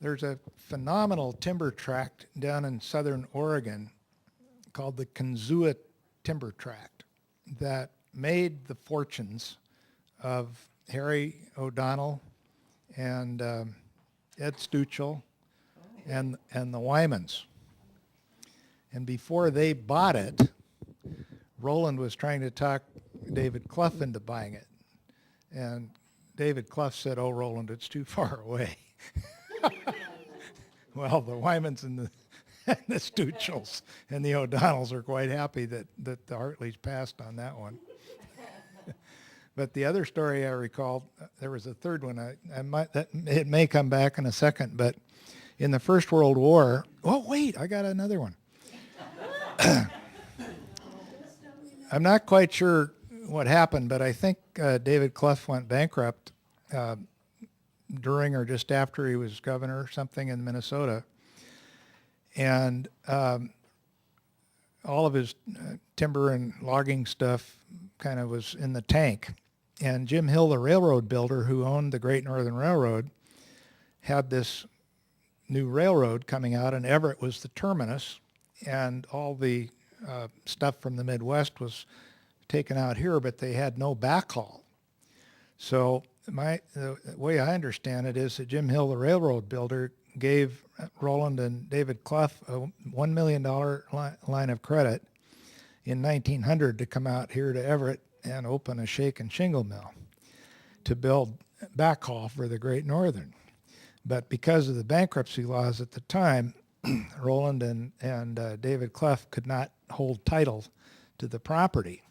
There's a phenomenal timber tract down in southern Oregon called the Kinzua Timber Tract that made the fortunes of Harry O'Donnell and Ed Stuchel and the Wymans. And before they bought it, Roland was trying to talk David Clough into buying it. And David Clough said, "Oh, Roland, it's too far away." Well, the Wymans and the Stuchels and the O'Donnells are quite happy that the Hartleys passed on that one. But the other story I recall, there was a third one. It may come back in a second, but in the First World War, oh wait, I got another one. I'm not quite sure what happened, but I think David Clough went bankrupt during or just after he was governor or something in Minnesota. And all of his timber and logging stuff kind of was in the tank. And Jim Hill, the railroad builder who owned the Great Northern Railroad, had this new railroad coming out, and Everett was the terminus, and all the stuff from the Midwest was taken out here, but they had no backhaul. So the way I understand it is that Jim Hill, the railroad builder, gave Roland and David Clough a $1 million line of credit in 1900 to come out here to Everett and open a shake and shingle mill to build backhaul for the Great Northern. But because of the bankruptcy laws at the time, Roland and David Clough could not hold title to the property.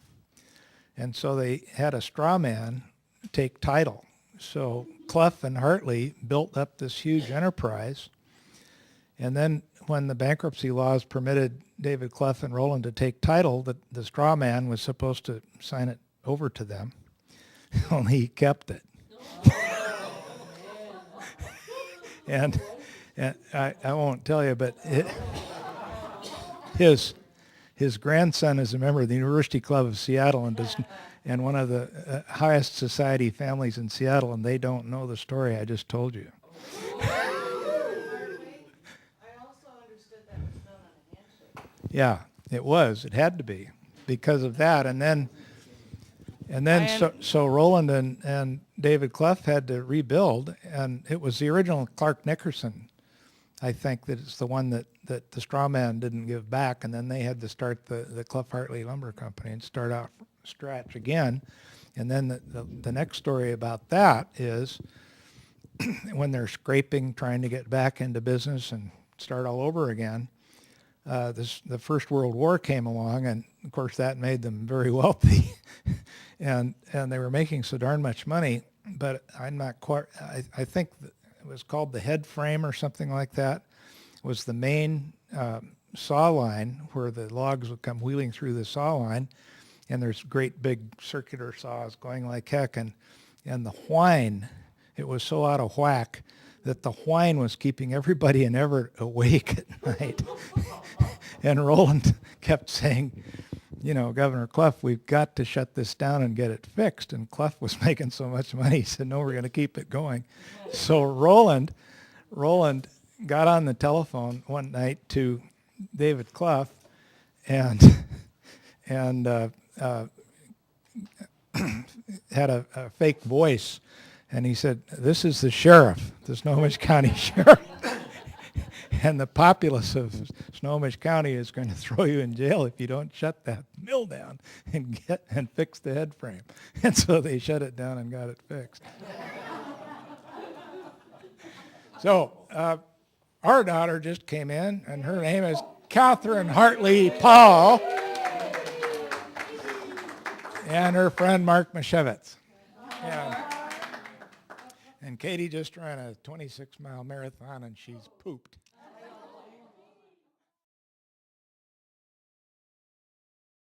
And so they had a straw man take title. So Clough and Hartley built up this huge enterprise. And then when the bankruptcy laws permitted David Clough and Roland to take title, the straw man was supposed to sign it over to them. Only he kept it. And I won't tell you, but his grandson is a member of the University Club of Seattle and one of the highest society families in Seattle, and they don't know the story I just told you. I also understood that was done on a handshake. Yeah, it was. It had to be because of that. And then so Roland and David Clough had to rebuild, and it was the original Clark Nickerson, I think, that it's the one that the straw man didn't give back, and then they had to start the Clough Hartley Lumber Company and start out from scratch again. And then the next story about that is when they're scraping, trying to get back into business and start all over again, the First World War came along, and of course that made them very wealthy, and they were making so darn much money. But I'm not quite. I think it was called the head frame or something like that. Was the main saw line where the logs would come wheeling through the saw line, and there's great big circular saws going like heck, and the whine, it was so out of whack that the whine was keeping everybody in Everett awake at night. And Roland kept saying, Governor Clough, we've got to shut this down and get it fixed. And Clough was making so much money, he said, no, we're going to keep it going. So Roland got on the telephone one night to David Clough and had a fake voice. And he said, this is the sheriff, the Snohomish County sheriff. And the populace of Snohomish County is going to throw you in jail if you don't shut that mill down and fix the head frame. And so they shut it down and got it fixed. So our daughter just came in, and her name is Catherine Hartley Paul, and her friend Mark Mashevitz. And Katie just ran a 26-mile marathon, and she's pooped.